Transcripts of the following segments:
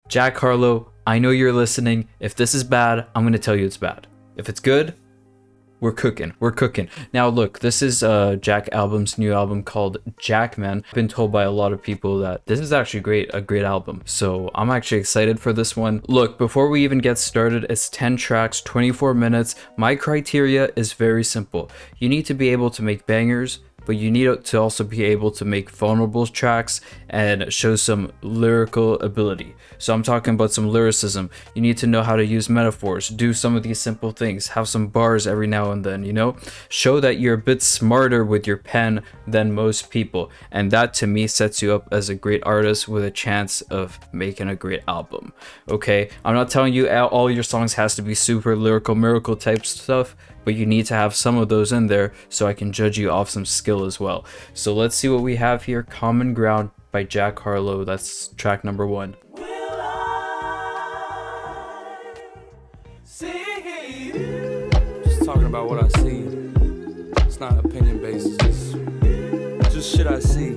Jack Harlow, I know you're listening. If this is bad, I'm gonna tell you it's bad. If it's good, we're cooking. We're cooking. Now look, this is Jack album's new album called Jackman. I've been told by a lot of people that this is actually a great album. So I'm actually excited for this one. Look, before we even get started, it's 10 tracks, 24 minutes. My criteria is very simple. You need to be able to make bangers, but you need to also be able to make vulnerable tracks and show some lyrical ability. So I'm talking about some lyricism. You need to know how to use metaphors, do some of these simple things, have some bars every now and then, you know? Show that you're a bit smarter with your pen than most people. And that to me sets you up as a great artist with a chance of making a great album. Okay, I'm not telling you all your songs has to be super lyrical miracle type stuff, but you need to have some of those in there so I can judge you off some skill as well. So let's see what we have here. Common Ground by Jack Harlow. That's track number 1. Just talking about what I see. It's not opinion based, it's just shit I see.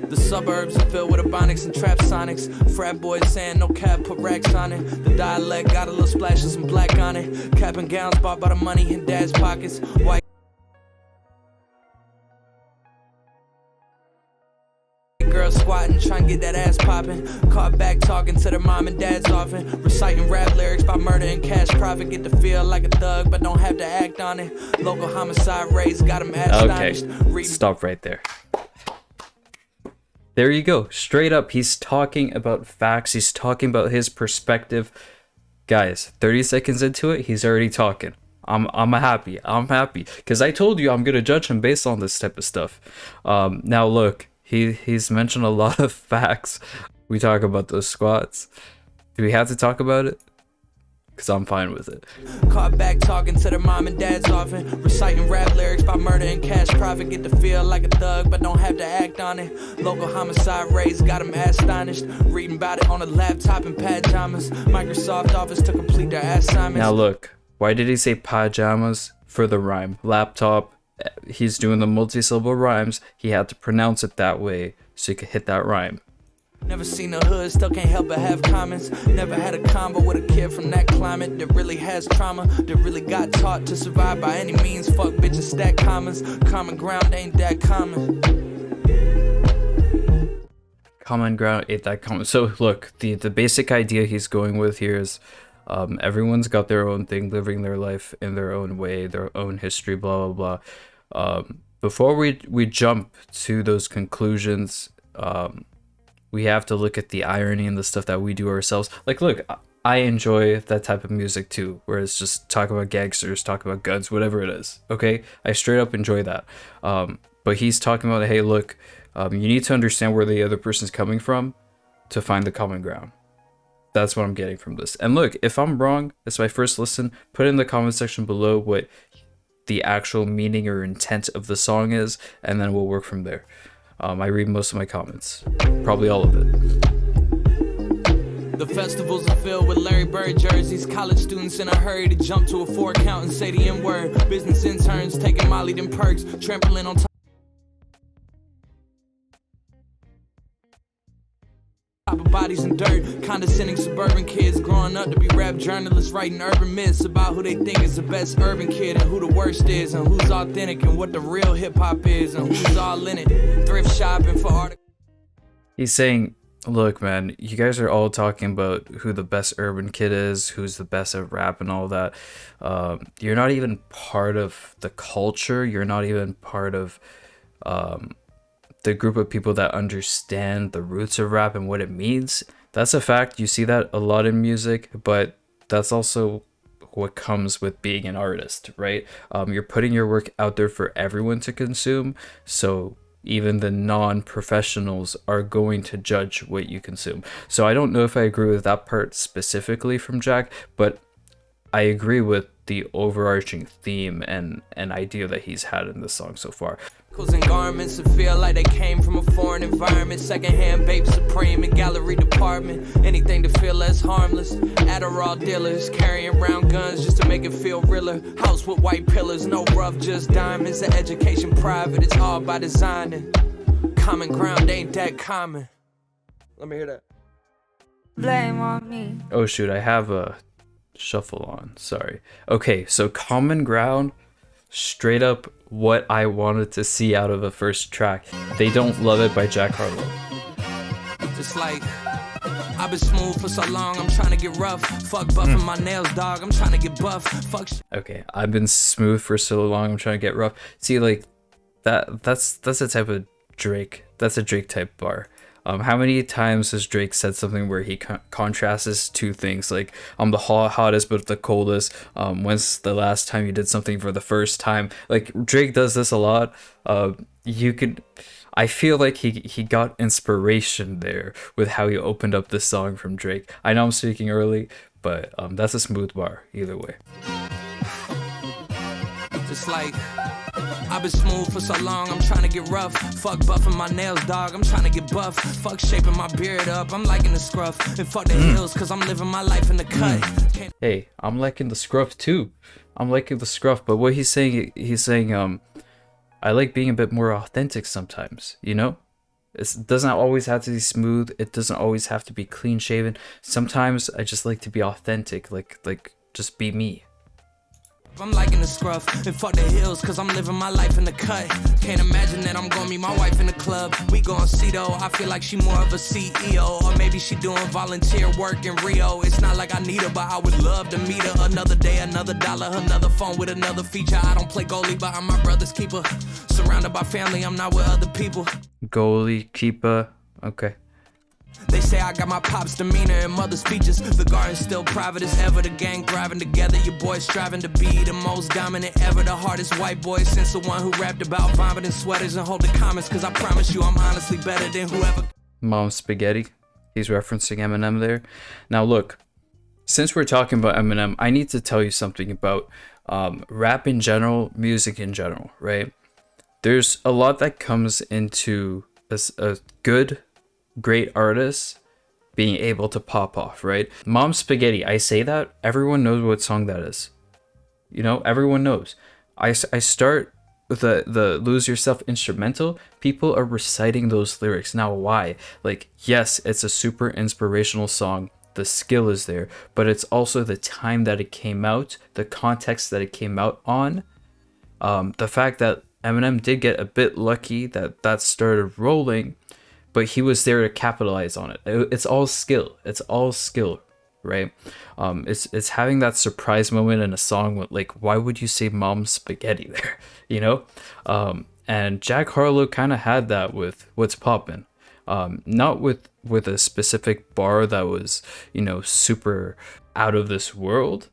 The suburbs are filled with ebonics and trap sonics. Frat boys saying no cap, put racks on it. The dialect got a little splash of some black on it. Cap and gowns bought by the money in dad's pockets. White girl squatting, trying to get that ass popping. Caught back talking to their mom and dad's often. Reciting rap lyrics about murder and cash profit. Get to feel like a thug, but don't have to act on it. Local homicide rates got him astonished. Okay, stop right there. There you go. Straight up, he's talking about facts. He's talking about his perspective. Guys, 30 seconds into it, he's already talking. I'm happy. I'm happy because I told you I'm gonna judge him based on this type of stuff. Now look, he's mentioned a lot of facts. We talk about those squats. Do we have to talk about it? Because I'm fine with it. Caught back talking to their mom and dad's often. Reciting rap lyrics about murder and cash profit. Get to feel like a thug, but don't have to act on it. Local homicide rates got him astonished. Reading about it on a laptop in pajamas. Microsoft Office to complete their assignments. Now look, why did he say pajamas? For the rhyme. Laptop, he's doing the multi-syllable rhymes. He had to pronounce it that way so he could hit that rhyme. Never seen the hood, still can't help but have comments. Never had a combo with a kid from that climate that really has trauma, that really got taught to survive by any means. Fuck bitches, stack commas. Common ground ain't that common. Common ground ain't that common. So look, the basic idea he's going with here is everyone's got their own thing, living their life in their own way, their own history, blah blah blah. Before we jump to those conclusions, we have to look at the irony and the stuff that we do ourselves. Like, look, I enjoy that type of music too, where it's just talk about gangsters, talk about guns, whatever it is. Okay, I straight up enjoy that. But he's talking about, hey, look, you need to understand where the other person's coming from to find the common ground. That's what I'm getting from this. And look, if I'm wrong, it's my first listen. Put in the comment section below what the actual meaning or intent of the song is, and then we'll work from there. I read most of my comments, probably all of it. The festivals are filled with Larry Bird jerseys. College students in a hurry to jump to a 4 count and say the N-word. Business interns taking Molly them perks, trampling on top of bodies and dirt. Condescending suburban kids growing up to be rap journalists, writing urban myths about who they think is the best urban kid and who the worst is, and who's authentic and what the real hip-hop is, and who's all in it. Thrift shopping for art. He's saying, look, man, you guys are all talking about who the best urban kid is, who's the best at rap and all that. You're not even part of the culture. You're not even part of the group of people that understand the roots of rap and what it means. That's a fact. You see that a lot in music, but that's also what comes with being an artist, right? You're putting your work out there for everyone to consume, so even the non-professionals are going to judge what you consume. So I don't know if I agree with that part specifically from Jack, but I agree with the overarching theme and idea that he's had in this song so far. And garments that feel like they came from a foreign environment. Secondhand babe supreme in gallery department. Anything to feel less harmless. Adderall dealers carrying around guns just to make it feel realer. House with white pillars, no rough, just diamonds. The education private, it's all by designing. Common ground ain't that common. Let me hear that. Blame on me. Oh shoot, I have a shuffle on. Sorry. Okay, so Common Ground, straight up what I wanted to see out of a first track. They Don't Love It by Jack Harlow. Just like I've been smooth for so long, I'm trying to get rough. Fuck buffing my nails, dog. I'm trying to get buff. Fuck shit. Okay, I've been smooth for so long, I'm trying to get rough. See, like that's the type of Drake. That's a Drake type bar. How many times has Drake said something where he contrasts two things, like I'm the hottest but the coldest? When's the last time you did something for the first time? Like Drake does this a lot. I feel like he got inspiration there with how he opened up this song from Drake. I know I'm speaking early, but that's a smooth bar either way. Just like I've been smooth for so long, I'm trying to get rough. Fuck buffing my nails, dog. I'm trying to get buff. Fuck shaping my beard up. I'm liking the scruff. And fuck the hills, cause I'm living my life in the cut. Hey, I'm liking the scruff too. I'm liking the scruff, but what he's saying, I like being a bit more authentic sometimes, you know? It doesn't always have to be smooth. It doesn't always have to be clean shaven. Sometimes I just like to be authentic, like just be me. I'm liking the scruff and fuck the hills, cause I'm living my life in the cut. Can't imagine that I'm gonna meet my wife in the club. We gon' see though, I feel like she more of a CEO. Or maybe she doing volunteer work in Rio. It's not like I need her, but I would love to meet her. Another day, another dollar, another phone with another feature. I don't play goalie, but I'm my brother's keeper. Surrounded by family, I'm not with other people. Goalie, keeper, okay. They say I got my pop's demeanor and mother's features. The garden's still private as ever. The gang thriving together. Your boys striving to be the most dominant ever. The hardest white boy since the one who rapped about vomiting sweaters and hold the comments. Cause I promise you I'm honestly better than whoever. Mom Spaghetti. He's referencing Eminem there. Now look, since we're talking about Eminem, I need to tell you something about rap in general, music in general, right? There's a lot that comes into a great artists being able to pop off, right? Mom Spaghetti, I say that, everyone knows what song that is. You know, everyone knows. I start with the Lose Yourself instrumental, people are reciting those lyrics. Now, why? Like, yes, it's a super inspirational song. The skill is there, but it's also the time that it came out, the context that it came out on. The fact that Eminem did get a bit lucky that started rolling, but he was there to capitalize on it. It's all skill. It's all skill, right? It's having that surprise moment in a song with, like, why would you say Mom Spaghetti there? You know? And Jack Harlow kind of had that with What's Poppin'. Not with a specific bar that was, you know, super out of this world,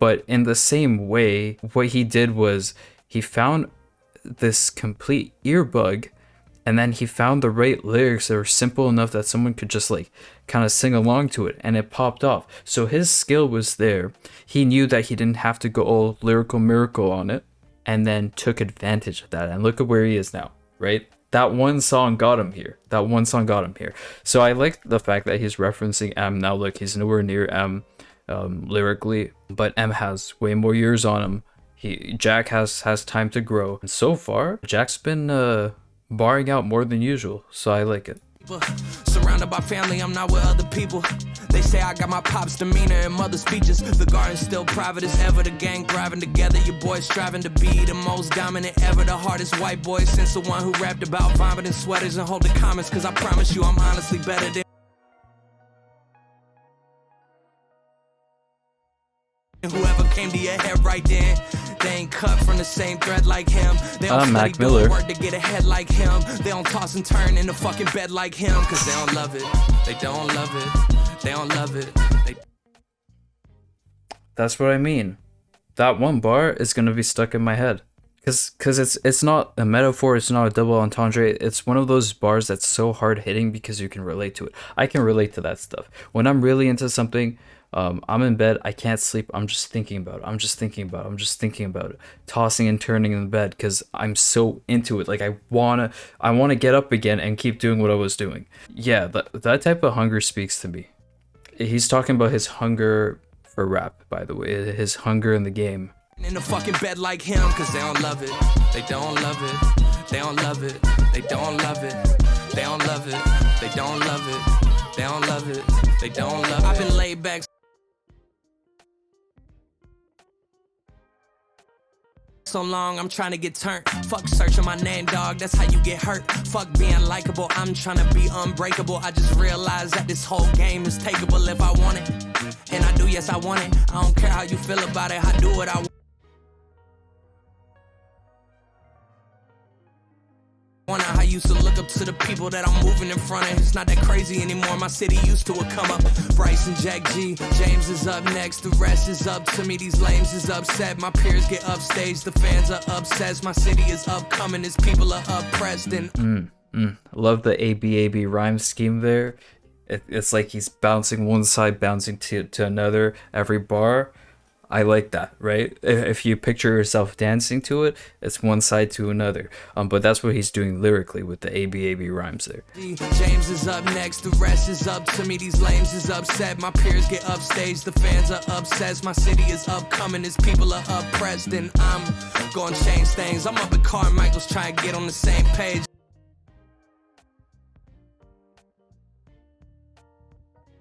but in the same way, what he did was he found this complete earbug, and then he found the right lyrics that were simple enough that someone could just like kind of sing along to it, and it popped off. So his skill was there. He knew that he didn't have to go all lyrical miracle on it, and then took advantage of that. And look at where he is now, right? That one song got him here. So I like the fact that he's referencing M. Now look, he's nowhere near M lyrically, but M has way more years on him. Jack has time to grow. And so far, Jack's been barring out more than usual, so I like it. Surrounded by family, I'm not with other people. They say I got my pop's demeanor and mother's features. The garden's still private as ever. The gang thriving together. Your boys striving to be the most dominant ever. The hardest white boy since the one who rapped about vomiting sweaters and hold the comments. Cause I promise you I'm honestly better than whoever came to your head right then. They ain't cut from the same thread like him. They don't study doing work to get ahead like him. They don't toss and turn in the fucking bed like him. Cause they don't love it. They don't love it. They don't love it. That's what I mean. That one bar is gonna be stuck in my head. Cause it's not a metaphor, it's not a double entendre. It's one of those bars that's so hard hitting because you can relate to it. I can relate to that stuff. When I'm really into something, I'm in bed, I can't sleep, I'm just thinking about it, I'm just thinking about it, tossing and turning in the bed because I'm so into it. Like I wanna get up again and keep doing what I was doing. Yeah, that type of hunger speaks to me. He's talking about his hunger for rap, by the way, his hunger in the game. In the fucking bed like him, cause they don't love it. They don't love it. They don't love it. They don't love it. They don't love it. They don't love it. They don't love it. They don't love it. I've been laid back so long, I'm trying to get turned. Fuck searching my name, dog, that's how you get hurt. Fuck being likable, I'm trying to be unbreakable. I just realized that this whole game is takeable if I want it. And I do, yes, I want it. I don't care how you feel about it, I do what I want. I used to look up to the people that I'm moving in front of. It's not that crazy anymore. My city used to a come up. Bryce and Jack G, James is up next. The rest is up to me. These lames is upset. My peers get upstaged. The fans are obsessed. My city is upcoming. His people are oppressed. And Love the ABAB rhyme scheme there. It's like he's bouncing one side, bouncing to another every bar. I like that, right? If you picture yourself dancing to it, it's one side to another. But that's what he's doing lyrically with the ABAB rhymes there. James is up next, the rest is up to me. These lames is upset. My peers get upstaged, the fans are obsessed. My city is upcoming, his people are oppressed. And I'm gonna change things. I'm up at Carmichael's trying to get on the same page.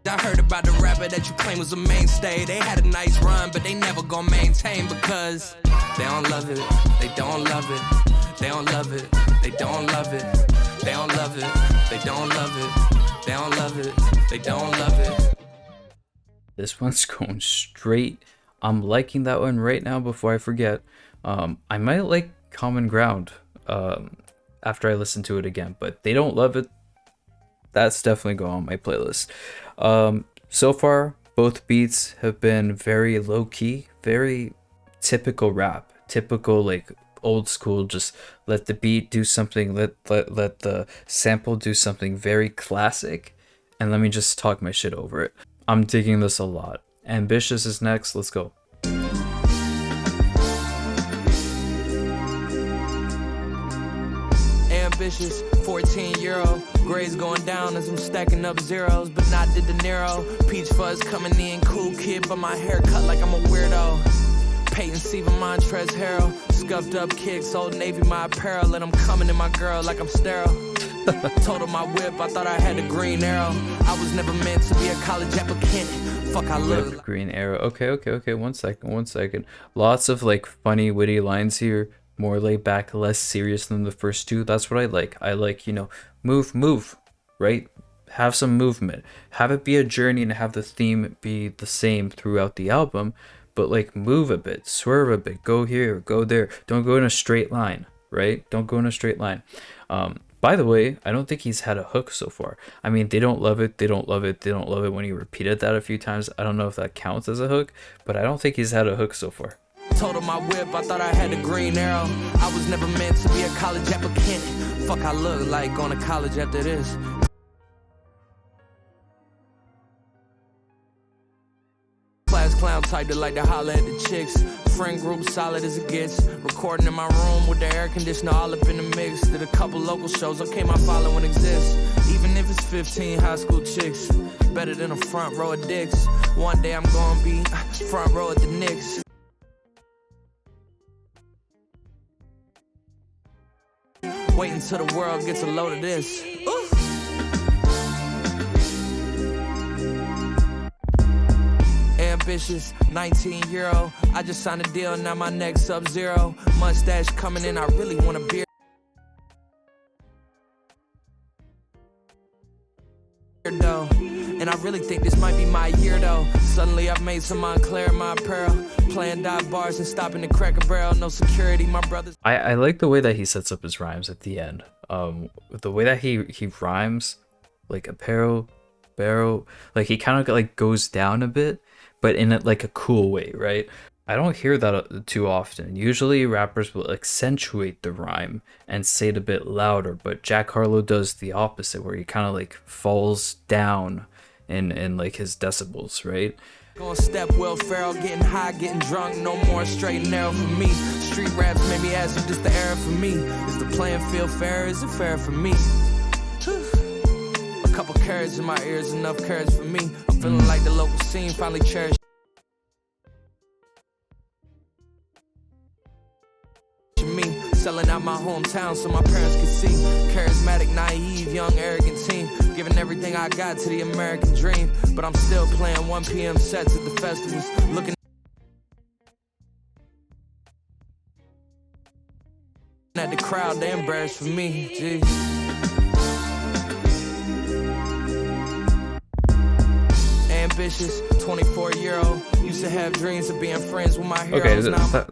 I heard about the rapper that you claim was a mainstay. They had a nice run, but they never gonna maintain because they don't love it. They don't love it. They don't love it. They don't love it. They don't love it. They don't love it. They don't love it. They don't love it. This one's going straight. I'm liking that one right now before I forget. I might like Common Ground after I listen to it again, but They Don't Love It, that's definitely going on my playlist. So far, both beats have been very low-key, very typical rap, typical like old school, just let the beat do something, let the sample do something very classic, and let me just talk my shit over it. I'm digging this a lot. Ambitious is next, let's go. Ambitious, 14-year-old. Grades going down as I'm stacking up zeros, but not the De Niro. Peach fuzz coming in, cool kid, but my hair cut like I'm a weirdo. Peyton Siva, Montrez Harrell. Scuffed up kicks, Old Navy my apparel, and I'm coming in my girl like I'm sterile. Told her my whip, I thought I had a green arrow. I was never meant to be a college applicant. Fuck, I look. Green arrow. Okay. One second. Lots of like funny, witty lines here. More laid back, less serious than the first two. That's what I like. I like, move, right? Have some movement. Have it be a journey and have the theme be the same throughout the album, but like move a bit, swerve a bit, go here, go there. Don't go in a straight line, right? Don't go in a straight line. By the way, I don't think he's had a hook so far. I mean, they don't love it, they don't love it, they don't love it when he repeated that a few times. I don't know if that counts as a hook, but I don't think he's had a hook so far. Told her my whip, I thought I had a green arrow. I was never meant to be a college applicant. Fuck, I look like going to college after this. Class clown type that like to holler at the chicks. Friend group solid as it gets. Recording in my room with the air conditioner all up in the mix. Did a couple local shows, okay, my following exists. Even if it's 15 high school chicks. Better than a front row of dicks. One day I'm gonna be front row at the Knicks. Wait until the world gets a load of this. Ooh. Ambitious, 19-year-old. I just signed a deal, now my next Sub-Zero. Mustache coming in, I really want a beer. Though. And I really think this might be my year though. Suddenly I've made some Montclair my apparel. Playing dive bars and stopping to Cracker Barrel. No security, my brothers. I like the way that he sets up his rhymes at the end. The way that he rhymes, like apparel, barrel, like he kind of like goes down a bit, but in like a cool way, right? I don't hear that too often. Usually rappers will accentuate the rhyme and say it a bit louder, but Jack Harlow does the opposite, where he kind of like falls down in like his decibels, right? Gonna step Will Ferrell, getting high, getting drunk, no more straight and narrow for me. Street raps made me ask if this the era for me. Is the playing field fair, is it fair for me? A couple carrots in my ears, enough carrots for me. I'm feeling like the local scene finally cherished me. Selling out my hometown so my parents could see. Charismatic, naive, young, arrogant teen. Giving everything I got to the American dream. But I'm still playing 1 p.m. sets at the festivals. Looking at the crowd, they embarrassed for me. Jeez. Ambitious, 24-year-old. Used to have dreams of being friends with my heroes. Okay,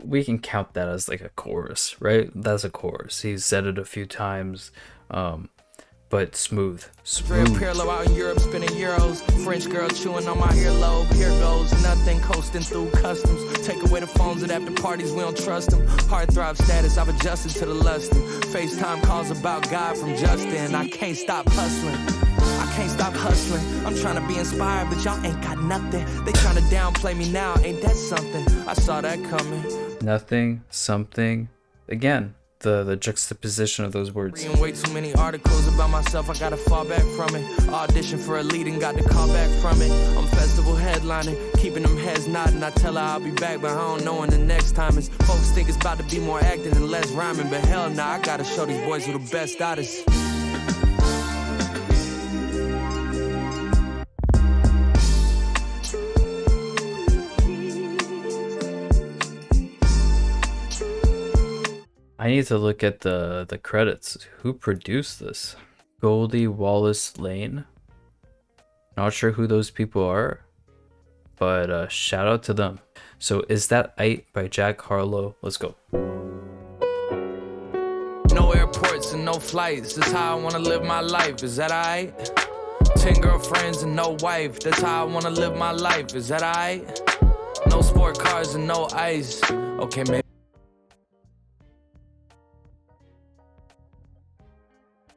we can count that as like a chorus, right? That's a chorus. He's said it a few times, but smooth. Pirlo out in Europe spinning euros. French girl chewing on my earlobe. Here goes nothing, coasting through customs. Take away the phones at after parties, we don't trust them. Heartthrob status, I've adjusted to the lusting. FaceTime calls about God from Justin. I can't stop hustling. Can't stop hustling. I'm trying to be inspired, but y'all ain't got nothing. They trying to downplay me now, ain't that something? I saw that coming. Nothing, something. Again, the juxtaposition of those words. Reading way too many articles about myself, I gotta fall back from it. Audition for a lead and got the call back from it. I'm festival headlining, keeping them heads nodding. I tell her I'll be back, but I don't know when the next time is. Folks think it's about to be more acting and less rhyming, but hell nah, I gotta show these boys who the best artists. I need to look at the credits. Who produced this? Goldie Wallace Lane. Not sure who those people are, but shout out to them. So Is That Ight by Jack Harlow. Let's go. No airports and no flights. That's how I wanna live my life. Is that ight? 10 girlfriends and no wife. That's how I wanna live my life. Is that ight? No sport cars and no ice. Okay, maybe.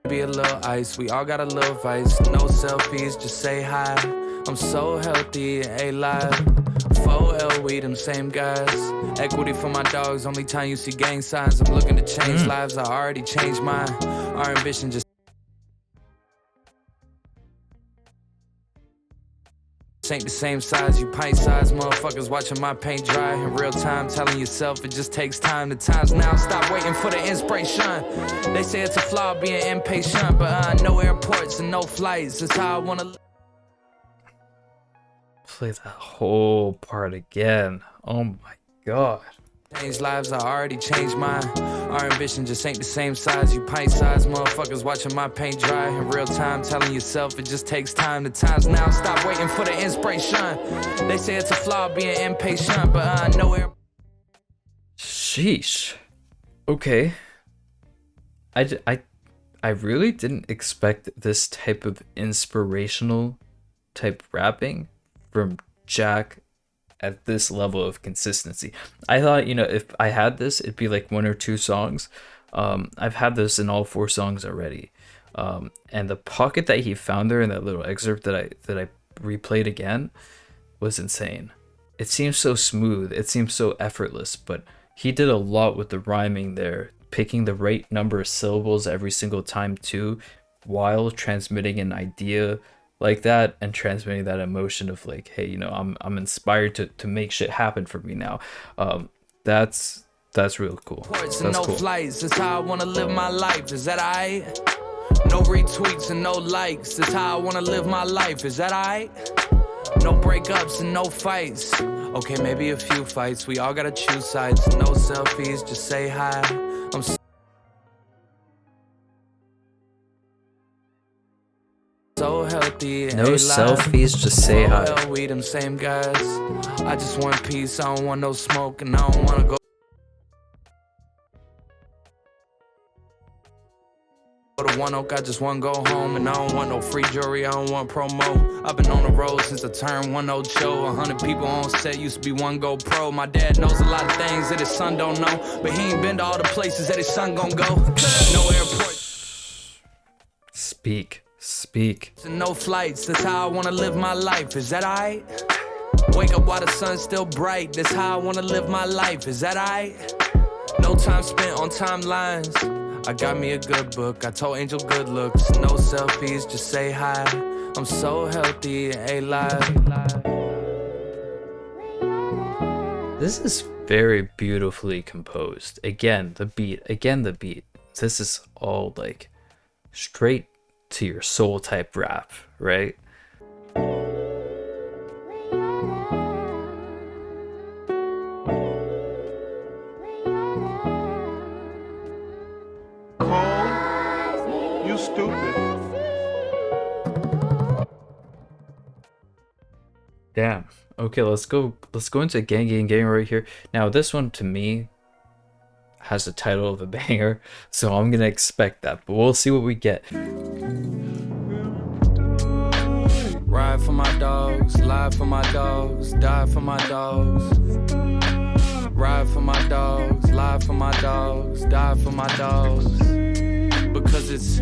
Be a little ice, we all got a little vice. No selfies, just say hi. I'm so healthy, alive. 4L, we them same guys. Equity for my dogs, only time you see gang signs. I'm looking to change lives, I already changed mine. Our ambition just ain't the same size, you pint size motherfuckers watching my paint dry in real time, telling yourself it just takes time. The time's now, stop waiting for the inspiration. They say it's a flaw being impatient, but no airports and no flights. That's how I wanna Play that whole part again. Oh my god. change lives, I already changed mine. Our ambition just ain't the same size, you pint size motherfuckers watching my paint dry in real time, telling yourself it just takes time. The time's now, stop waiting for the inspiration. They say it's a flaw being impatient, but no air. Sheesh. Okay. I really didn't expect this type of inspirational type rapping from Jack at this level of consistency. I thought, you know, if I had this, it'd be like 1 or 2 songs. I've had this in all 4 songs already. And the pocket that he found there in that little excerpt that I replayed again was insane. It seems so smooth, it seems so effortless, but he did a lot with the rhyming there, picking the right number of syllables every single time too, while transmitting an idea like that and transmitting that emotion of like, hey, you know, I'm inspired to make shit happen for me now. That's real cool. That's no cool. Flights, that's how I wanna live my life. Is that ight? No retweets and no likes. That's how I wanna live my life. Is that ight? No breakups and no fights. Okay, maybe a few fights. We all gotta choose sides. No selfies, just say hi. I'm so healthy. No selfies, just say hi. We them same guys. I just want peace, I don't want no smoke, and I don't wanna go to One Oak, I just wanna go home, and I don't want no free jewelry, I don't want promo. I've been on the road since I turned 1 show. 100 people on set, used to be one go pro. My dad knows a lot of things that his son don't know, but he ain't been to all the places that his son gon' go. No airport. Speak. No flights, that's how I wanna live my life. Is that ight? Wake up while the sun's still bright. That's how I wanna live my life. Is that aight? No time spent on timelines. I got me a good book. I told Angel good looks. No selfies, just say hi. I'm so healthy and alive. This is very beautifully composed. Again, the beat. This is all like straight to your soul type rap, right? You stupid. Damn. Okay, let's go into gang right here. Now this one to me has the title of a banger, so I'm gonna expect that, but we'll see what we get. Ride for my dogs, lie for my dogs, die for my dogs. Ride for my dogs, lie for my dogs, die for my dogs. Because it's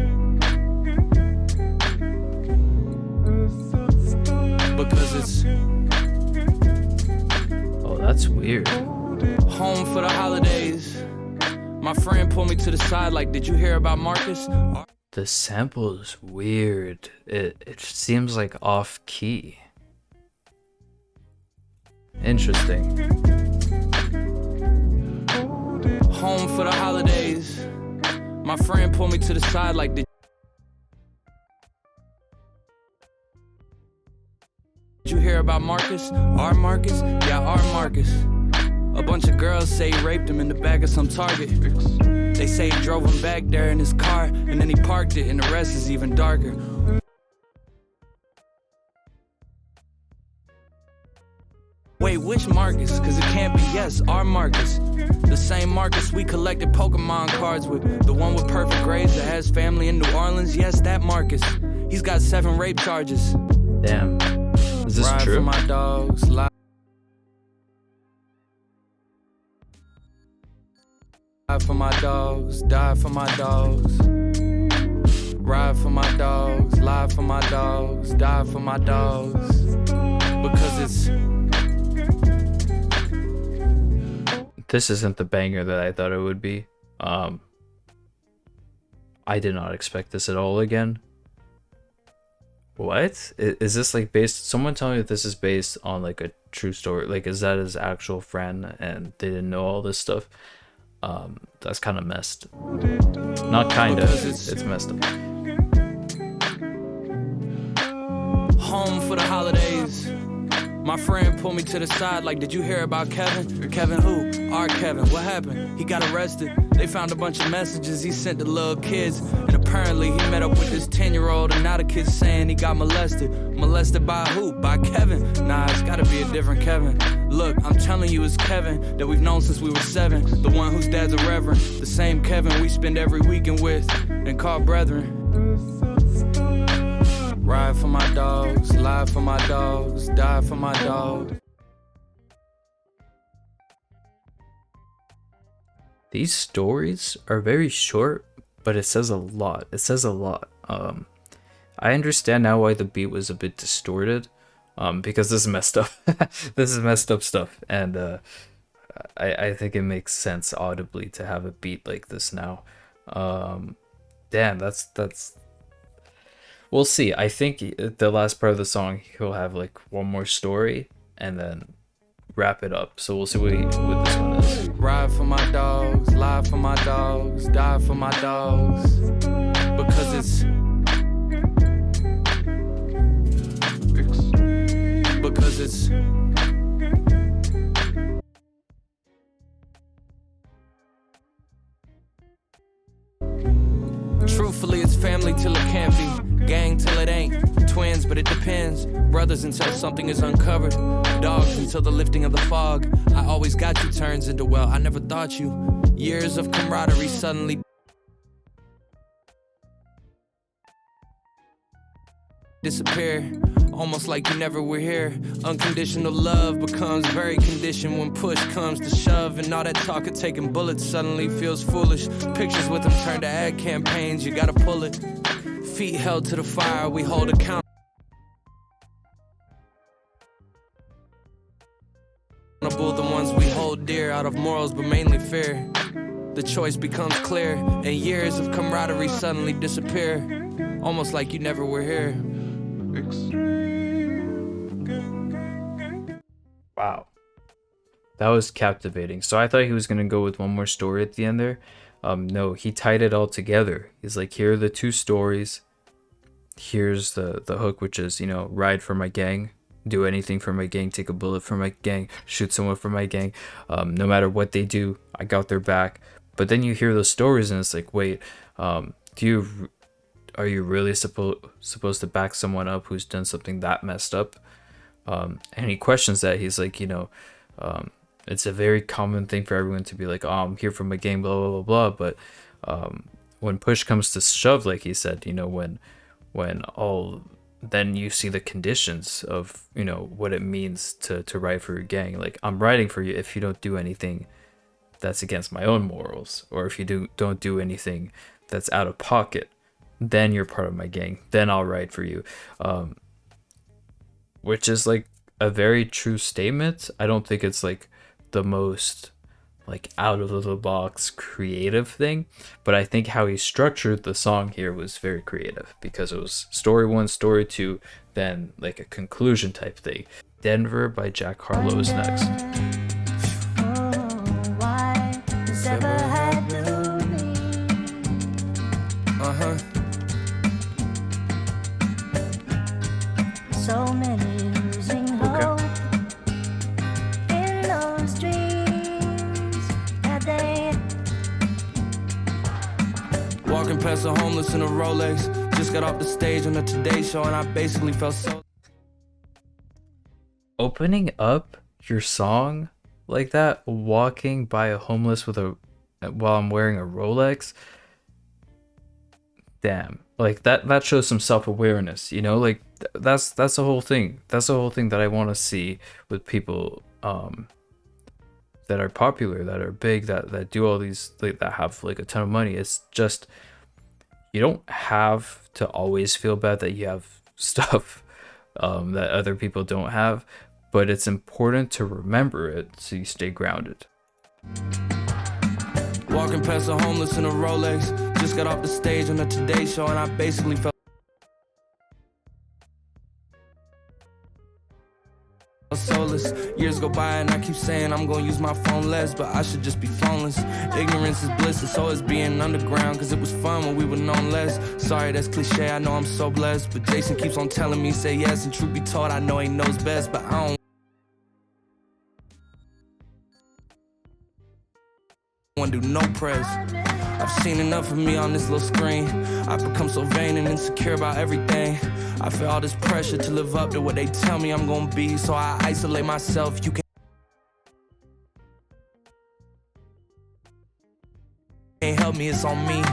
Oh, that's weird. Home for the holidays. My friend pulled me to the side like, did you hear about Marcus? The sample is weird. It seems like off key. Interesting. Home for the holidays. My friend pulled me to the side like, did you hear about Marcus? Our Marcus? Yeah, our Marcus. A bunch of girls say he raped him in the back of some Target. They say he drove him back there in his car, and then he parked it, and the rest is even darker. Wait, which Marcus? Cause it can't be, yes, our Marcus. The same Marcus we collected Pokemon cards with. The one with perfect grades that has family in New Orleans. Yes, that Marcus. He's got 7 rape charges. Damn. Is this Ride true? For my dogs, lie for my dogs, die for my dogs. Ride for my dogs, lie for my dogs, die for my dogs. Because it's This isn't the banger that I thought it would be. I did not expect this at all again. What? Is this like based... Someone tell me if this is based on like a true story. Like, is that his actual friend and they didn't know all this stuff? That's kind of messed. Not kind of. It's messed up. home for the holidays. My friend pulled me to the side like, did you hear about Kevin? Kevin who? Our Kevin. What happened? He got arrested. They found a bunch of messages he sent to little kids. And apparently he met up with this 10-year-old and now the kid's saying he got molested. Molested by who? By Kevin? Nah, it's gotta be a different Kevin. Look, I'm telling you it's Kevin that we've known since we were 7. The one whose dad's a reverend. The same Kevin we spend every weekend with and call brethren. Ride for my dogs, lie for my dogs, die for my dogs. These stories are very short, but it says a lot. It says a lot. I understand now why the beat was a bit distorted, because this is messed up. This is messed up stuff, and I think it makes sense audibly to have a beat like this now. Damn, that's. We'll see. I think the last part of the song he'll have like one more story and then wrap it up. So we'll see what this one is. Ride for my dogs, lie for my dogs, die for my dogs. Because it's truthfully it's family till it can't be. Gang till it ain't. Twins, but it depends. Brothers until something is uncovered. Dogs until the lifting of the fog. I always got you turns into, well, I never thought you. Years of camaraderie suddenly disappear. Almost like you never were here. Unconditional love becomes very conditioned when push comes to shove. And all that talk of taking bullets suddenly feels foolish. Pictures with them turn to ad campaigns, you gotta pull it. Feet held to the fire, we hold account. dear out of morals, but mainly fear. The choice becomes clear, and years of camaraderie suddenly disappear, almost like you never were here. Wow. That was captivating. So I thought he was going to go with one more story at the end there. No, he tied it all together. He's like, here are the two stories. Here's the hook, which is, you know, ride for my gang, do anything for my gang, take a bullet for my gang, shoot someone for my gang. No matter what they do, I got their back. But then you hear those stories and it's like, wait, are you really supposed to back someone up who's done something that messed up? And he questions that. He's like, you know, it's a very common thing for everyone to be like, oh, I'm here for my gang, blah, blah, blah, blah. But when push comes to shove, like he said, you know, then you see the conditions of, you know, what it means to ride for your gang. Like, I'm riding for you if you don't do anything that's against my own morals, or if you don't do anything that's out of pocket, then you're part of my gang, then I'll ride for you. Which is like a very true statement. I don't think it's like the most like out of the box creative thing, but I think how he structured the song here was very creative, because it was story 1, story 2, then like a conclusion type thing. Denver by Jack Harlow is next. So many losing hope in those dreams that they. Walking past a homeless in a Rolex, just got off the stage on the Today Show, and I basically felt so. Opening up your song like that, walking by a homeless while I'm wearing a Rolex. Damn, like that shows some self-awareness, you know, like that's the whole thing. That's the whole thing that I want to see with people that are popular, that are big, that do all these, like, that have like a ton of money. It's just, you don't have to always feel bad that you have stuff that other people don't have, but it's important to remember it so you stay grounded. Walking past a homeless in a Rolex, just got off the stage on the Today Show, and I basically felt soulless. Years go by and I keep saying I'm gonna use my phone less, but I should just be phoneless. Ignorance is bliss, and so is being underground, cause it was fun when we were known less. Sorry, that's cliche, I know I'm so blessed, but Jason keeps on telling me say yes, and truth be told, I know he knows best, but I don't want to do no press. I've seen enough of me on this little screen. I've become so vain and insecure about everything. I feel all this pressure to live up to what they tell me I'm gonna be, so I isolate myself. You can't help me, it's on me.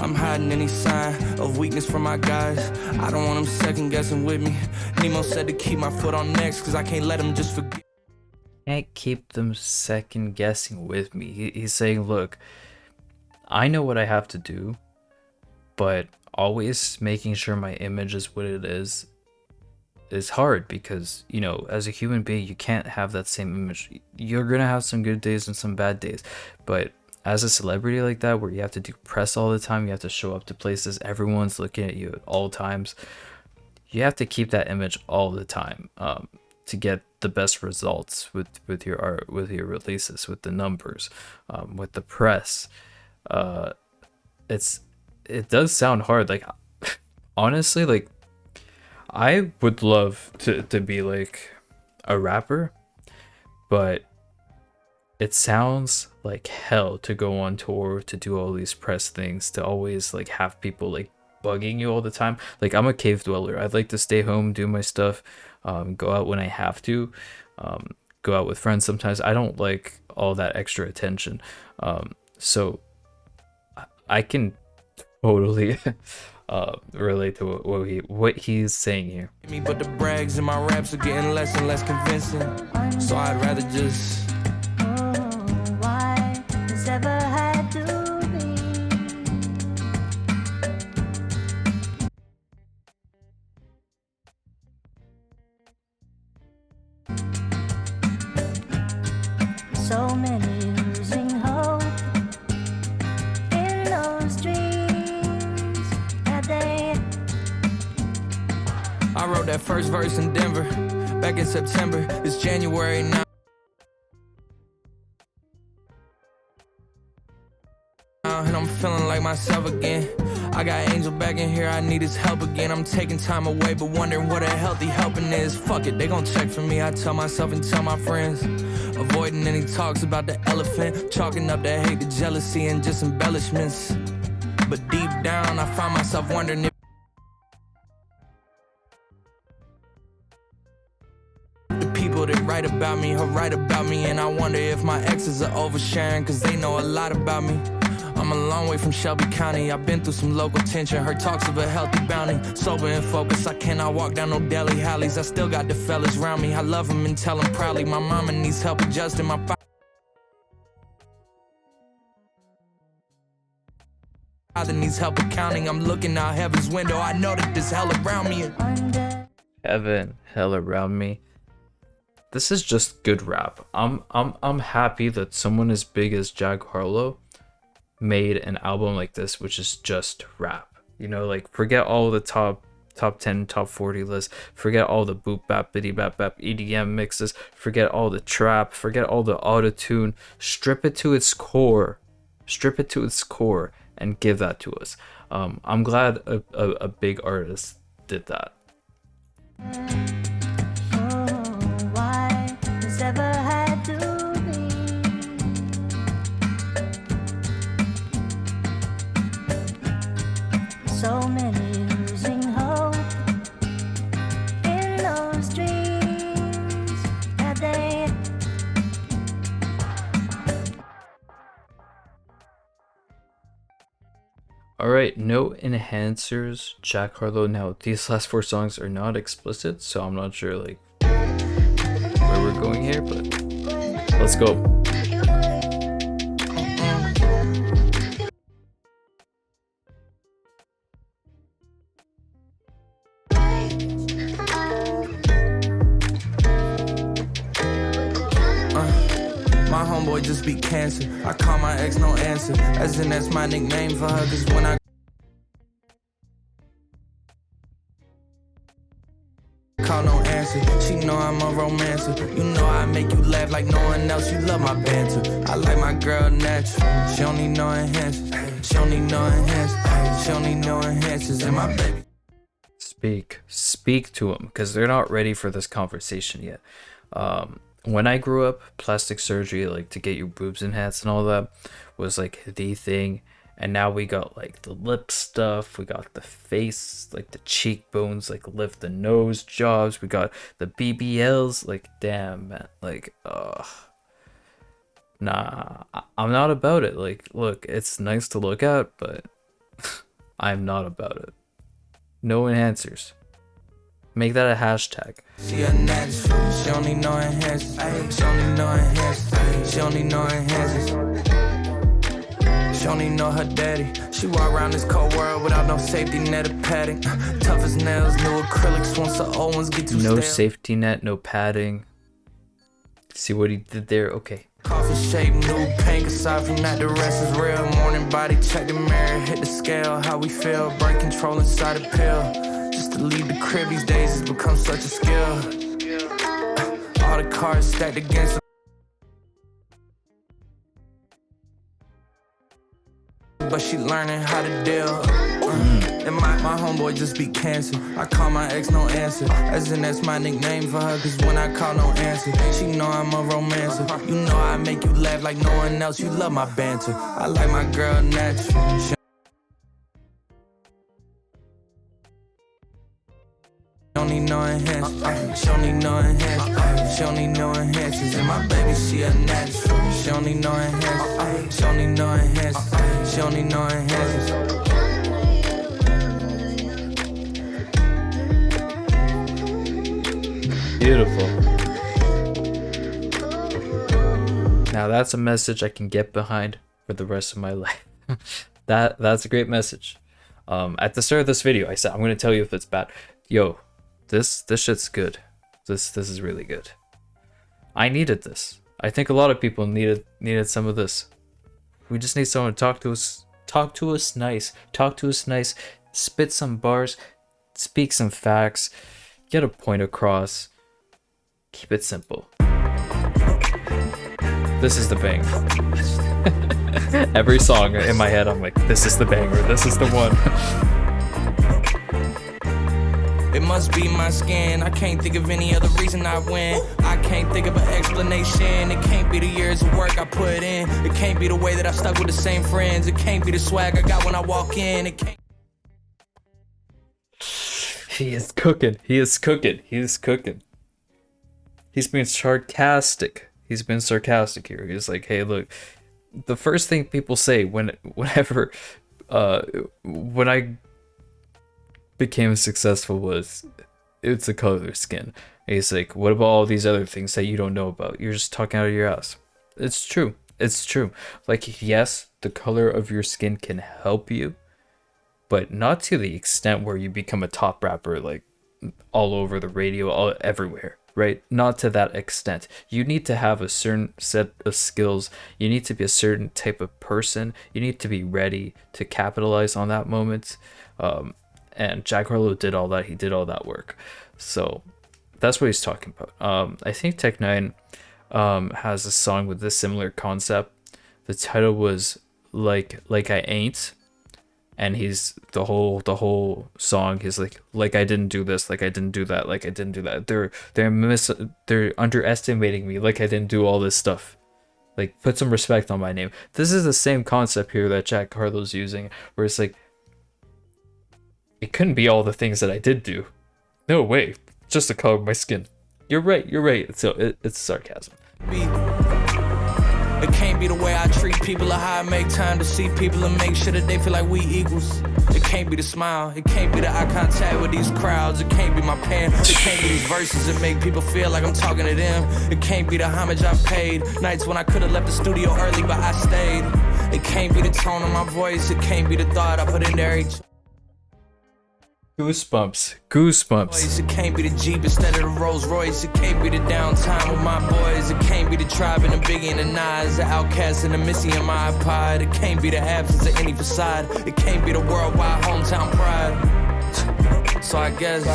I'm hiding any sign of weakness from my guys. I don't want them second guessing with me. Nemo said to keep my foot on next, cause I can't let them just forget. Can't keep them second guessing with me. He's saying, look, I know what I have to do, but always making sure my image is what it is hard, because, you know, as a human being, you can't have that same image. You're gonna have some good days and some bad days, but as a celebrity like that, where you have to do press all the time, you have to show up to places, everyone's looking at you at all times, you have to keep that image all the time to get the best results with your art, with your releases, with the numbers, with the press. It does sound hard. Like, honestly, like, I would love to be like a rapper, but it sounds like hell to go on tour, to do all these press things, to always like have people like bugging you all the time. Like, I'm a cave dweller. I'd like to stay home, do my stuff, go out when I have to, go out with friends sometimes. I don't like all that extra attention. So I can totally relate to what he's saying here. But the brags in my raps are getting less and less convincing, so I'd rather just Why this ever had to be? So those dreams that they I wrote that first verse in Denver back in September. It's January now. And I'm feeling like myself again. I got Angel back in here, I need his help again. I'm taking time away, but wondering what a healthy helping is. Fuck it, they gon' check for me, I tell myself and tell my friends. Avoiding any talks about the elephant, chalking up that hate to jealousy and just embellishments. But deep down, I find myself wondering if the people that write about me and I wonder if my exes are oversharing, cause they know a lot about me. I'm a long way from Shelby County, I've been through some local tension, heard talks of a healthy bounty. Sober and focused, I cannot walk down no deli alleys, I still got the fellas around me, I love them and tell them proudly. My mama needs help adjusting my father needs help accounting. I'm looking out heaven's window, I know that there's hell around me. under. Heaven, hell around me. This is just good rap. I'm happy that someone as big as Jack Harlow made an album like this, which is just rap. You know, like forget all the top 10, top 40 lists, forget all the boop bap biddy bap bap EDM mixes, forget all the trap, forget all the auto-tune, strip it to its core and give that to us. I'm glad a big artist did that. Oh, why this ever had to be? So many losing hope in those dreams that they Alright, no enhancers, Jack Harlow. Now, these last 4 songs are not explicit, so I'm not sure like where we're going here, but let's go. My homeboy just beat cancer. I call my ex no answer, as in that's my nickname for her. Cause when I call no answer, she know I'm a romancer. You know I make you laugh like no one else. You love my banter. I like my girl natural. She don't need no enhancers. She don't need no enhancers. She don't need no enhancers. And my baby. Speak to them, because they're not ready for this conversation yet. When I grew up, plastic surgery, like to get your boobs enhanced and all that, was like the thing. And now we got like the lip stuff, we got the face, like the cheekbones, like lift the nose jobs, we got the BBLs. Like, damn, man, like, nah, I'm not about it. Like, look, it's nice to look at, but I'm not about it. No enhancers. Make that a hashtag. She a natural. She don't need no enhancers. She don't need no enhancers. She don't need no enhancers. She don't need no her daddy. She walk around this cold world without no safety net or padding. Tough as nails, new acrylics once the old ones get too No stale. safety net, no padding. See what he did there? Okay. Coffee shape, new pink. Aside from that, the rest is real. Morning body, check the mirror, hit the scale. How we feel, brain control inside a pill. Just to leave the crib these days has become such a skill. All the cards stacked against her, but she learning how to deal. And my homeboy just beat cancer. I call my ex no answer, as in that's my nickname for her. Cause when I call no answer, she know I'm a romancer. You know I make you laugh like no one else. You love my banter. I like my girl natural. She don't need no enhancers. She don't need no enhancers. She don't need no enhancers. And my baby, she a natural. She don't need no enhancers. She don't need no enhancers. She don't need no enhancers. Beautiful. Now that's a message I can get behind for the rest of my life. That's a great message. At the start of this video, I said I'm gonna tell you if it's bad. Yo, this shit's good. This is really good. I needed this. I think a lot of people needed some of this. We just need someone to Talk to us nice. Talk to us nice. Spit some bars. Speak some facts. Get a point across. Keep it simple. This is the bang. Every song in my head, I'm like, this is the banger. This is the one. It must be my skin. I can't think of any other reason I win. I can't think of an explanation. It can't be the years of work I put in. It can't be the way that I stuck with the same friends. It can't be the swag I got when I walk in. It can't. He is cooking. He is cooking. He is cooking. He's being sarcastic. He's been sarcastic here. He's like, hey, look, the first thing people say when I became successful was it's the color of their skin. And he's like, what about all these other things that you don't know about? You're just talking out of your ass. It's true. It's true. Like, yes, the color of your skin can help you, but not to the extent where you become a top rapper, like all over the radio, all everywhere, right? Not to that extent. You need to have a certain set of skills. You need to be a certain type of person. You need to be ready to capitalize on that moment. And Jack Harlow did all that. He did all that work. So that's what he's talking about. I think Tech Nine has a song with this similar concept. The title was like I Ain't, and he's the whole song. He's like I didn't do this, like I didn't do that, like I didn't do that. They're underestimating me, like I didn't do all this stuff. Like, put some respect on my name. This is the same concept here that Jack Harlow's using, where it's like, it couldn't be all the things that I did do. No way. Just the color of my skin. You're right. You're right. So it's sarcasm. It can't be the way I treat people or how I make time to see people and make sure that they feel like we equals. It can't be the smile. It can't be the eye contact with these crowds. It can't be my pen. It can't be these verses that make people feel like I'm talking to them. It can't be the homage I paid. Nights when I could have left the studio early, but I stayed. It can't be the tone of my voice. It can't be the thought I put in there each. Goosebumps. It can't be the Jeep instead of the Rolls Royce. It can't be the downtime with my boys. It can't be the tribe and the Biggie and the Nas, the Outcast and the Missy and my iPod. It can't be the absence of any facade. It can't be the worldwide hometown pride. So I guess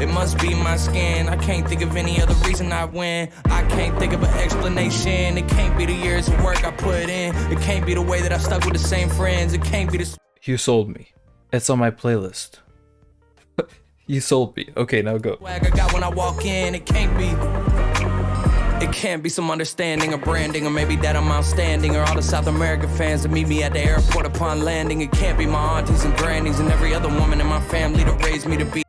it must be my skin. I can't think of any other reason I win. I can't think of an explanation. It can't be the years of work I put in. It can't be the way that I stuck with the same friends. It can't be the. You sold me. It's on my playlist. You sold me. Okay, now go. Swag I got when I walk in. It can't be some understanding or branding, or maybe that I'm outstanding, or all the South American fans that meet me at the airport upon landing. It can't be my aunties and grannies and every other woman in my family that raised me to be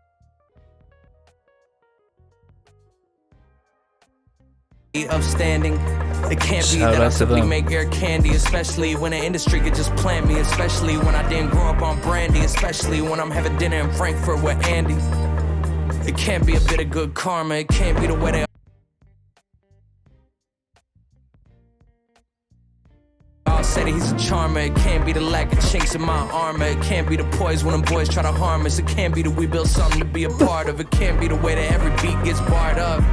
upstanding. It can't be that I simply make air candy, especially when the industry could just plant me, especially when I didn't grow up on brandy, especially when I'm having dinner in Frankfurt with Andy. It can't be a bit of good karma. It can't be the way they all say that he's a charmer. It can't be the lack of chinks in my armor. It can't be the poise when them boys try to harm us. It can't be that we built something to be a part of. It can't be the way that every beat gets barred up.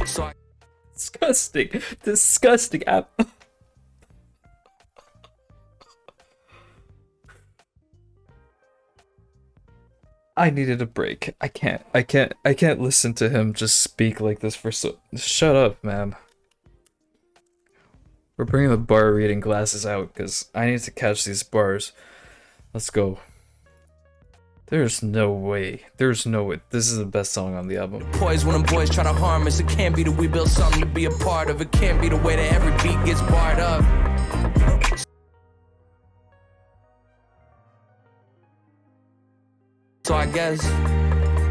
So Disgusting app. I needed a break. I can't listen to him just speak like this for so. Shut up, man. We're bringing the bar reading glasses out because I need to catch these bars. Let's go. There's no way. There's no way. This is the best song on the album. Poise when them boys try to harm us. It can't be that we built something to be a part of. It can't be the way that every beat gets barred up. So I guess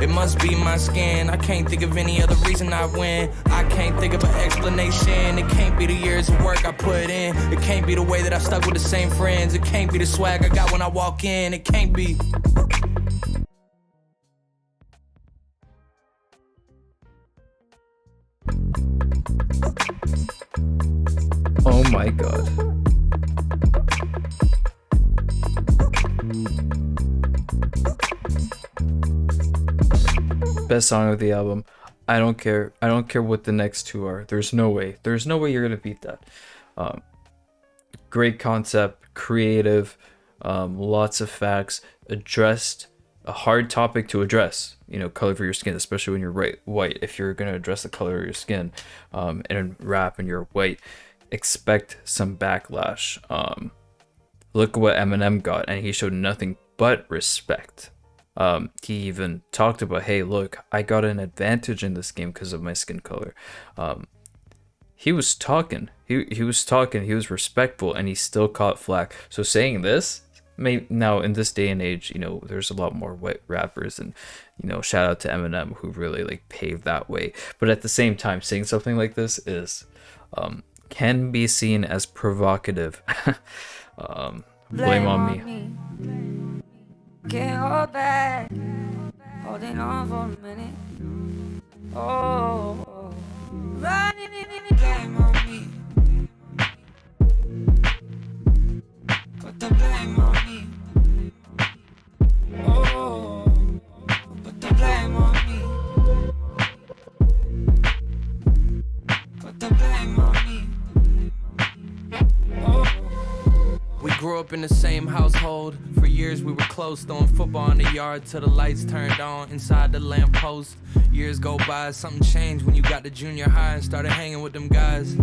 it must be my skin. I can't think of any other reason I win. I can't think of an explanation. It can't be the years of work I put in. It can't be the way that I stuck with the same friends. It can't be the swag I got when I walk in. It can't be. Oh my god. Best song of the album. I don't care. I don't care what the next two are. There's no way. There's no way you're gonna beat that. Great concept, creative, lots of facts, addressed a hard topic to address, you know, color for your skin, especially when you're white. If you're going to address the color of your skin in rap and you're white, expect some backlash. Look what Eminem got, and he showed nothing but respect. He even talked about, hey, look, I got an advantage in this game because of my skin color. He was talking. He was talking. He was respectful, and he still caught flack. So saying this, now in this day and age, you know, there's a lot more white rappers, and, you know, shout out to Eminem who really like paved that way. But at the same time, saying something like this is can be seen as provocative. Blame on me. Can't hold back, holding on for a minute. Oh, running in, blame on me. Put the blame on me. Oh, put the blame on me. Put the blame on me. Oh. We grew up in the same household. For years we were close, throwing football in the yard till the lights turned on inside the lamppost. Years go by, something changed when you got to junior high and started hanging with them guys.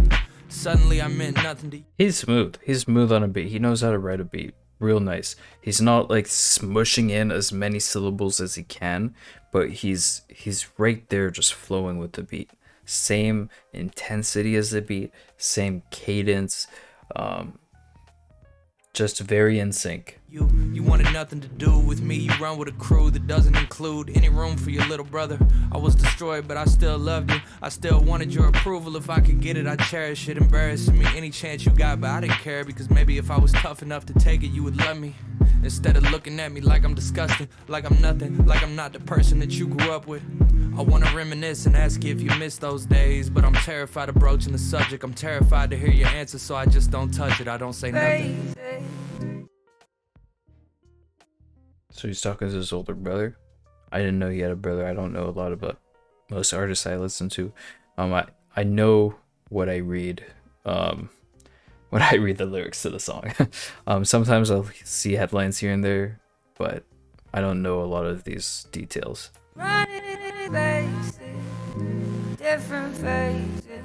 Suddenly I meant nothing to you. He's smooth on a beat. He knows how to write a beat real nice. He's not like smushing in as many syllables as he can, but he's right there just flowing with the beat. Same intensity as the beat, same cadence, just very in sync. You wanted nothing to do with me. You run with a crew that doesn't include any room for your little brother. I was destroyed, but I still loved you. I still wanted your approval. If I could get it, I'd cherish it. Embarrassing me any chance you got, but I didn't care, because maybe if I was tough enough to take it, you would love me. Instead of looking at me like I'm disgusting, like I'm nothing, like I'm not the person that you grew up with. I wanna reminisce and ask you if you miss those days, but I'm terrified of broaching the subject. I'm terrified to hear your answer, so I just don't touch it. I don't say nothing. So he's talking to his older brother. I didn't know he had a brother. I don't know a lot about most artists I listen to. I know what I read when I read the lyrics to the song. Sometimes I'll see headlines here and there, but I don't know a lot of these details. Running in places, different phases.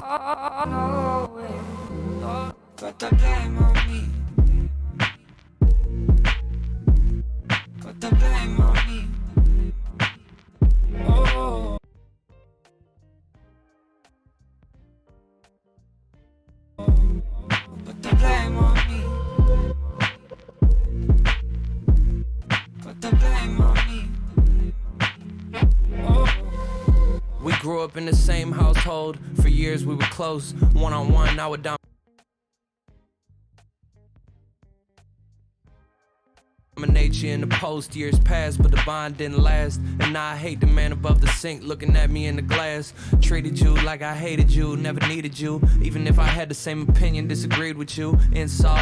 Oh, no, put the blame on me. Put the blame on me. Oh. Put the blame on me. Put the blame on me. Oh. We grew up in the same household. For years we were close, one-on-one. I would dominate you in the post. Years passed, but the bond didn't last. And now I hate the man above the sink looking at me in the glass. Treated you like I hated you, never needed you. Even if I had the same opinion, disagreed with you. Insult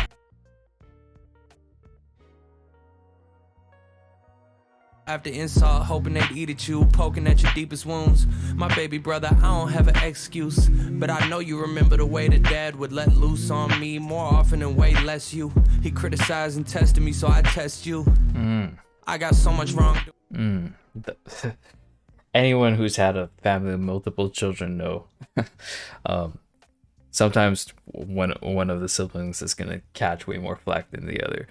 after insult, hoping they'd eat at you, poking at your deepest wounds. My baby brother, I don't have an excuse, but I know you remember the way that dad would let loose on me more often and way less you. He criticized and tested me, so I test you. I got so much wrong. Anyone who's had a family with multiple children know. Sometimes one of the siblings is gonna catch way more flack than the other,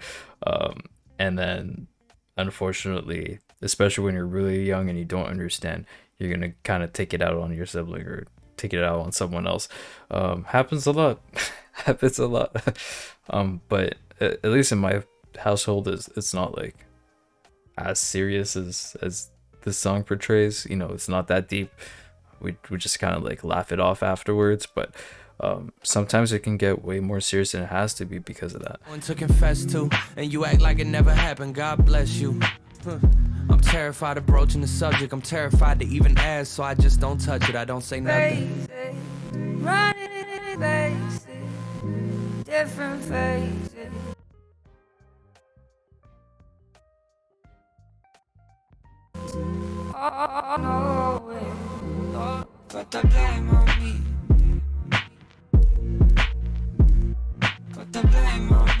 and then unfortunately, especially when you're really young and you don't understand, you're gonna kind of take it out on your sibling or take it out on someone else. Happens a lot. Happens a lot. But at least in my household, it's not like as serious as this song portrays. You know, it's not that deep. We just kind of like laugh it off afterwards, but sometimes it can get way more serious than it has to be because of that. One to confess to, and you act like it never happened. God bless you. I'm terrified of broaching the subject. I'm terrified to even ask, so I just don't touch it. I don't say nothing. Running in places, different phases. Oh, no, put the blame on me. Put the blame on me.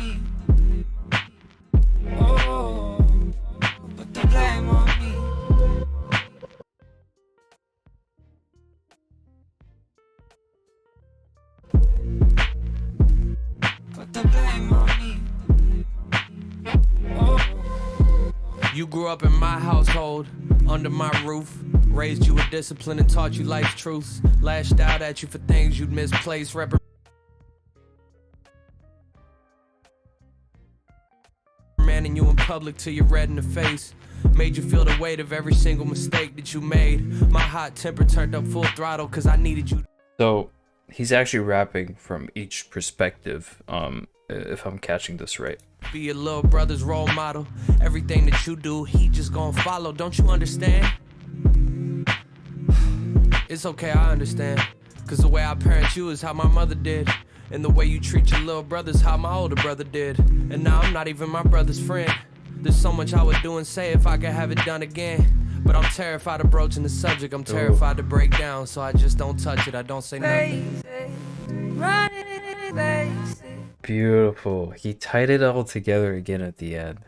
You grew up in my household, under my roof. Raised you with discipline and taught you life's truths. Lashed out at you for things you'd misplaced. Reprimanding you in public till you're red in the face. Made you feel the weight of every single mistake that you made. My hot temper turned up full throttle cause I needed you. So he's actually rapping from each perspective, if I'm catching this right. Be your little brother's role model. Everything that you do, he just gonna follow. Don't you understand? It's okay, I understand. Cause the way I parent you is how my mother did. And the way you treat your little brother's how my older brother did. And now I'm not even my brother's friend. There's so much I would do and say if I could have it done again. But I'm terrified of broaching the subject. I'm terrified to break down, so I just don't touch it. I don't say nothing. Beautiful. He tied it all together again at the end.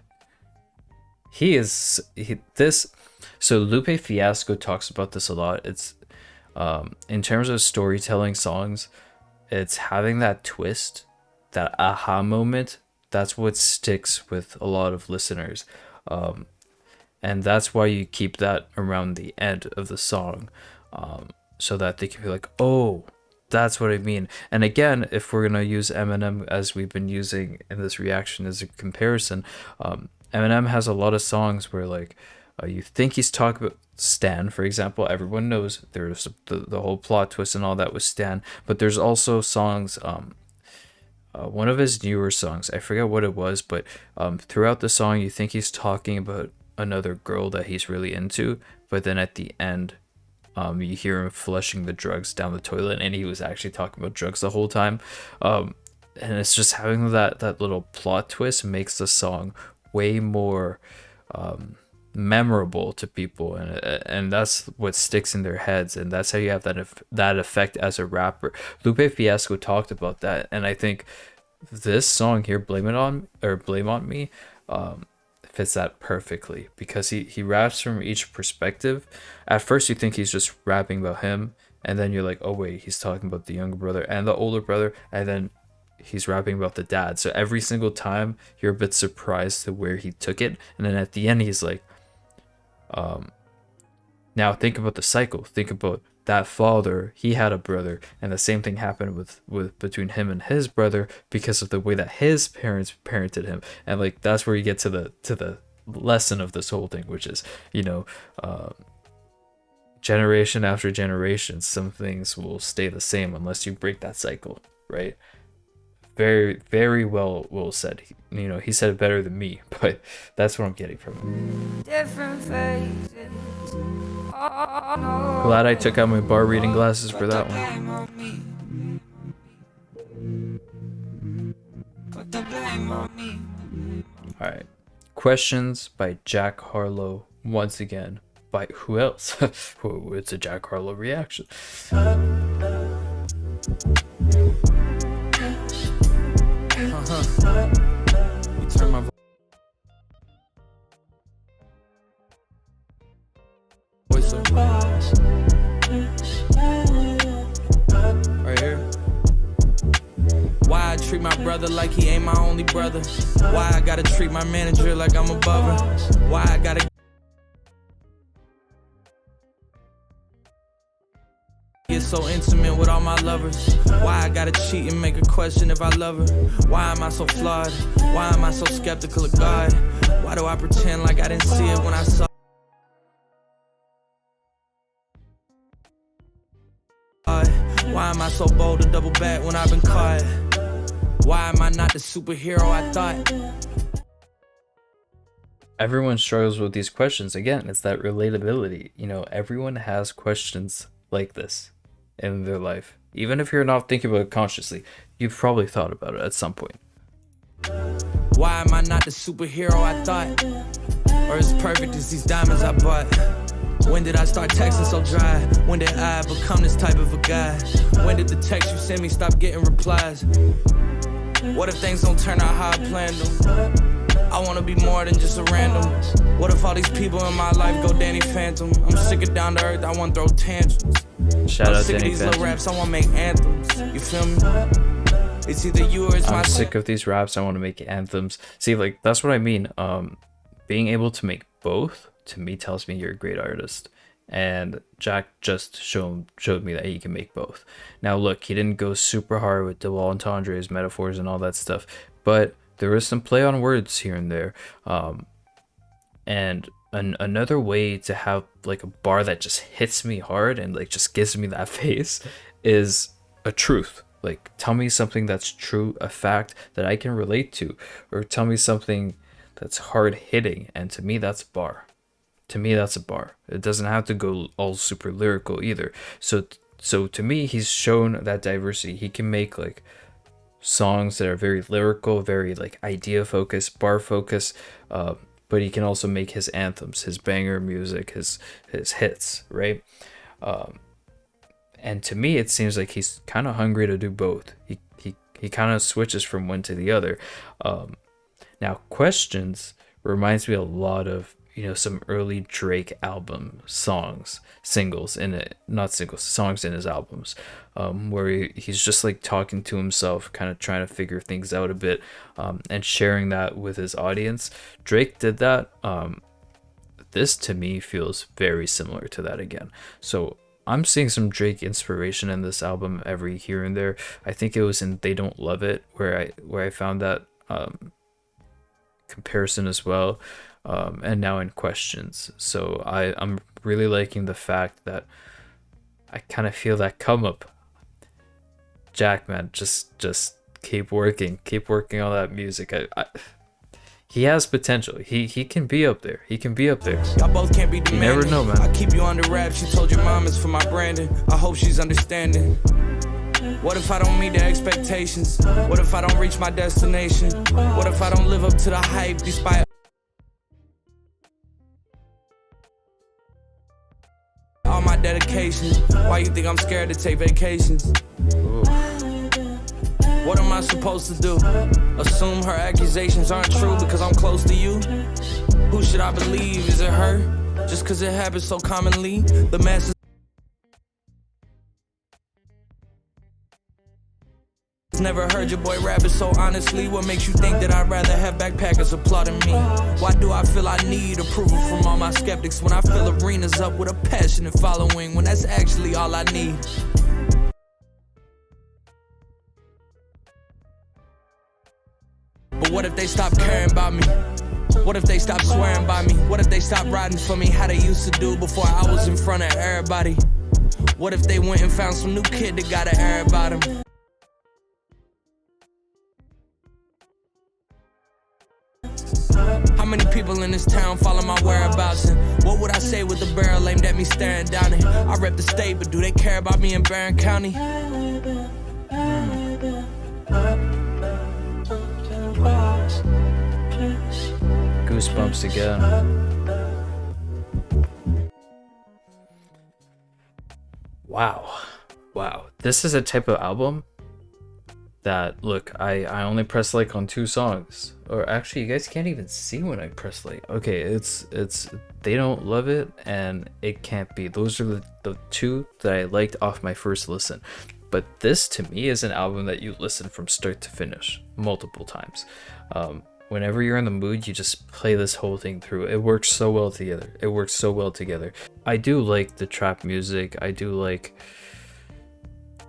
So Lupe Fiasco talks about this a lot. It's in terms of storytelling songs, it's having that twist, that aha moment. That's what sticks with a lot of listeners. And that's why you keep that around the end of the song, so that they can be like, oh, that's what I mean. And again, if we're going to use Eminem as we've been using in this reaction as a comparison, Eminem has a lot of songs where like you think he's talking about Stan, for example. Everyone knows there's the whole plot twist and all that with Stan, but there's also songs, one of his newer songs, I forget what it was, but throughout the song you think he's talking about another girl that he's really into, but then at the end you hear him flushing the drugs down the toilet and he was actually talking about drugs the whole time. And it's just having that little plot twist makes the song way more memorable to people, and that's what sticks in their heads, and that's how you have that effect as a rapper. Lupe Fiasco talked about that, and I think this song here, Blame on Me, fits that perfectly, because he raps from each perspective. At first you think he's just rapping about him, and then you're like, oh wait, he's talking about the younger brother and the older brother, and then he's rapping about the dad. So every single time you're a bit surprised to where he took it, and then at the end he's like, now think about the cycle. Think about that father. He had a brother, and the same thing happened with between him and his brother because of the way that his parents parented him. And like that's where you get to the lesson of this whole thing, which is, you know, generation after generation, some things will stay the same unless you break that cycle, right? Very, very well said. He said it better than me, but that's what I'm getting from it. Different phases. Oh, no. Glad I took out my bar reading glasses for that one. Alright. Questions by Jack Harlow. Once again, by who else? It's a Jack Harlow reaction. You turn my voice up. Right here. Why I treat my brother like he ain't my only brother. Why I gotta treat my manager like I'm above her. Why I gotta get so intimate with all my lovers. Why I gotta cheat and make her question if I love her. Why am I so flawed? Why am I so skeptical of God? Why do I pretend like I didn't see it when I saw it? Why am I so bold to double back when I've been caught? Why am I not the superhero I thought? Everyone struggles with these questions. Again, it's that relatability. Everyone has questions like this in their life. Even if you're not thinking about it consciously, you've probably thought about it at some point. Why am I not the superhero I thought? Or as perfect as these diamonds I bought? When did I start texting so dry? When did I become this type of a guy? When did the text you send me stop getting replies? What if things don't turn out how I planned them? I wanna be more than just a random. What if all these people in my life go Danny Phantom? I'm sick of down to earth, I wanna throw tantrums. Shout out sick of Danny these Phantom. little raps, I wanna make anthems. You feel me? It's either you or it's my I'm sick of these raps, I want to make anthems. See, like, that's what I mean. Being able to make both, to me tells me you're a great artist. And Jack just showed me that he can make both. Now look, he didn't go super hard with double entendres, metaphors, and all that stuff, but there was some play on words here and there. And another way to have like a bar that just hits me hard and like just gives me that face is a truth. Like, tell me something that's true, a fact that I can relate to, or tell me something that's hard hitting, and to me that's a bar. To me that's a bar. It doesn't have to go all super lyrical either. So to me, he's shown that diversity. He can make like songs that are very lyrical, very like idea focused, bar focused, but he can also make his anthems, his banger music, his hits, right? And to me, it seems like he's kind of hungry to do both. He kind of switches from one to the other. Now, Questions reminds me a lot of, you know, some early Drake album songs, songs in his albums, where he's just like talking to himself, kind of trying to figure things out a bit, and sharing that with his audience. Drake did that. This to me feels very similar to that again. So I'm seeing some Drake inspiration in this album every here and there. I think it was in They Don't Love It where I found that comparison as well. And now in Questions. So I'm really liking the fact that I kind of feel that come up. Jackman, just keep working on that music. He has potential. He can be up there. He can be up there. Y'all both can't be You never demanding. know, man. I keep you under wraps. She told your mom it's for my branding. I hope she's understanding. What if I don't meet the expectations? What if I don't reach my destination? What if I don't live up to the hype despite all my dedication? Why you think I'm scared to take vacations? Ooh. What am I supposed to do? Assume her accusations aren't true because I'm close to you? Who should I believe? Is it her? Just cause it happens so commonly? The masses never heard your boy rap it so honestly. What makes you think that I'd rather have backpackers applauding me? Why do I feel I need approval from all my skeptics when I fill arenas up with a passionate following, when that's actually all I need? But what if they stop caring about me? What if they stop swearing by me? What if they stop riding for me how they used to do before I was in front of everybody? What if they went and found some new kid that got an air about him? How many people in this town follow my whereabouts? And what would I say with the barrel aimed at me staring down it? I rep the state, but do they care about me in Barron County? Goosebumps again. Wow. This is a type of album that, look, I only press like on 2 songs. Or actually, you guys can't even see when I press like. Okay, it's They Don't Love It and It Can't Be. Those are the 2 that I liked off my first listen. But this to me is an album that you listen from start to finish multiple times. Whenever you're in the mood, you just play this whole thing through. It works so well together. I do like the trap music. I do like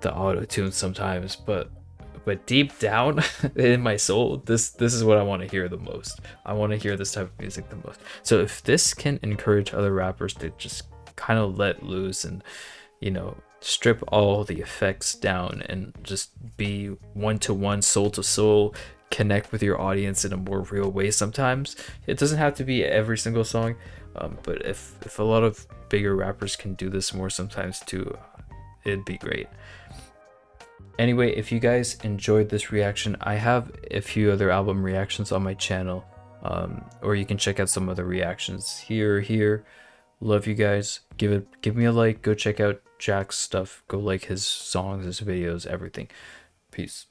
the auto-tune sometimes, but deep down in my soul, this is what I want to hear the most. I want to hear this type of music the most. So if this can encourage other rappers to just kind of let loose and, you know, strip all the effects down and just be one-to-one, soul-to-soul, connect with your audience in a more real way sometimes. It doesn't have to be every single song, but if a lot of bigger rappers can do this more sometimes too, it'd be great. Anyway, if you guys enjoyed this reaction, I have a few other album reactions on my channel, or you can check out some other reactions here. Love you guys. Give me a like. Go check out Jack's stuff. Go like his songs, his videos, everything. Peace.